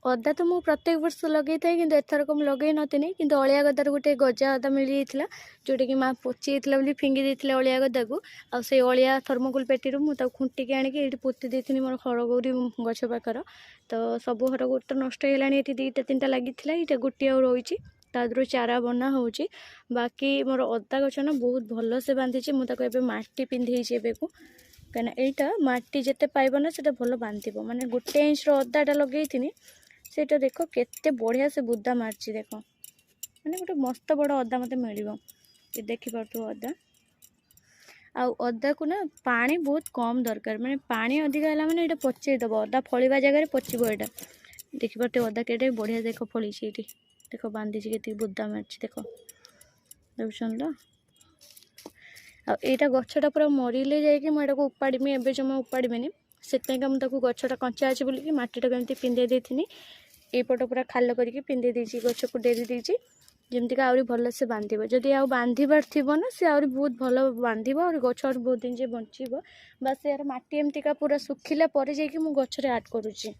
अदा तो मु प्रत्येक वर्ष लगे था कि एथरक लगे नी कि अलिया गदार गोटे गजा अदा मिल जाता जोटा कि माँ पोची बोली फिंगी देते अलिया गदा को आउ अलिया थर्मोकोल पेटी मुझे खुंटिकी आनिकी पोती देती मोर हरगौरी गछ पाखर तो सब हरगौरी तो नष्ट होगा दुईटा तीनटा लगी ये गोटे आ रही तादर चारा बना हो बाकी मोर अदा गछ ना बहुत भल से बांधी मुझे माटी पिंधे को कहीं यहाँ माटी जिते पाइब ना से भल बांध माने गोटे इंच अदाटा लगे सेटा देख केते बढ़िया से बुदा मार्ची देख मैंने गोटे मस्त बड़ अदा मत मिल देखिपु अदा आदा को ना पानी बहुत कम दरकार मैंने पानी अधिका है मैंने ये पचेदब अदा फलिया जगह पचब यहाँ देखिपु अदा के बढ़िया देख फली ये देख बांधी के बुदा मार्ची देख देखुन तो यहाँ गछटा पूरा मरिले जाकि मुझे उपाड़मी एवं जमा उपाड़बेनि से गछटा कंचा अच्छे बोलिकी मटीटा कमी पिंधे देती यपट पूरा खाल करके पिंधे देती गछ को डेरी देती जमती आहरी भल से बांध जदि आउ बांधार थी ना सी आहरी बहुत भल बांध और गछ बहुत दिन जे बचब बास यार मटी एमतीका पूरा सुखिला पर जाकि मु गछरे आड करुच्ची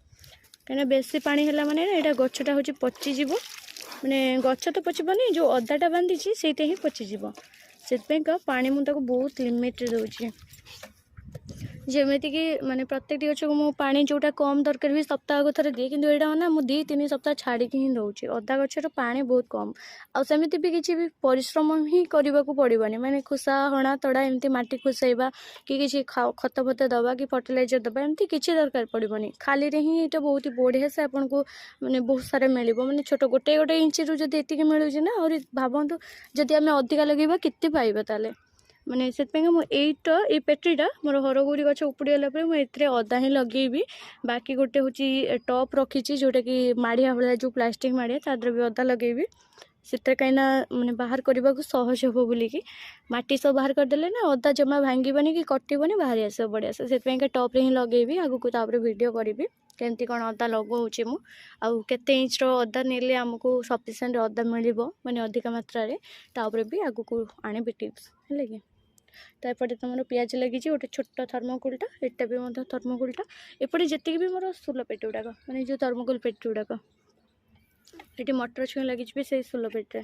कहीं बेसी पानी है माने यहाँ गछटा हूँ पचिज मैंने गछ तो पचबनी जो अदाटा बांधी से ही पचिज से पानी मुझे बहुत लिमिट दूसरी जमीती कि माने प्रत्येक गछ को मु पानी जोटा कम दरकार भी सप्ताह को थोड़े दिए कि यहाँ ना मुझे 2-3 सप्ताह छाड़ी ही दूसरी अदा गचर पानी बहुत कम आमती भी किसी भी परिश्रम ही करने को पड़ोनी मैंने खुसा हणा तड़ा एमती माटी खुसाइबा कि किसी खत फत दबा कि फर्टिलाइजर दबा एमती किसी दरकार पड़ोनी खाली रे ही ये बहुत बढ़िया से आपन को मैंने बहुत सारा मिल मैंने छोट गोटे गोटे इंच रु जब ये मिलूँ ना और भावतु जदि आम अधिका लगेगा केते पाइबा ताले माने से ये पेटीटा मोर हरगौरी गछ उपड़गला मुझे अदा ही लगेबी बाकी गोटे हूँ टप रखी जोटा कि माड़िया भाया जो प्लास्टिक माड़िया तादर भी अदा लगेबी से कहीं मैंने बाहर करने को सहज हे बोलिकी माटी सब बाहर करदे ना अदा जमा भांगनी कि कटबनी बाहरी आस बढ़िया से टप्रे ही लगेबी आगू तापर वीडियो करी केमती कौन अदा लगाऊे मु आउ केते इंच अदा नेले आमको सफिसीएंट अदा मिल माने अधिक मात्रा तापर भी आगू आने टिप्स है कि तापटे तुम पियाज लगी गोटे छोट थर्मोकोलटा यहाँ भी थर्मोकोलटा एपटे जी भी मोर सोल पेटी गुड़ाक मैंने जो थर्मोकोल पेटी गुड़ाक ये मटर छुआ लगी से सोल पेटी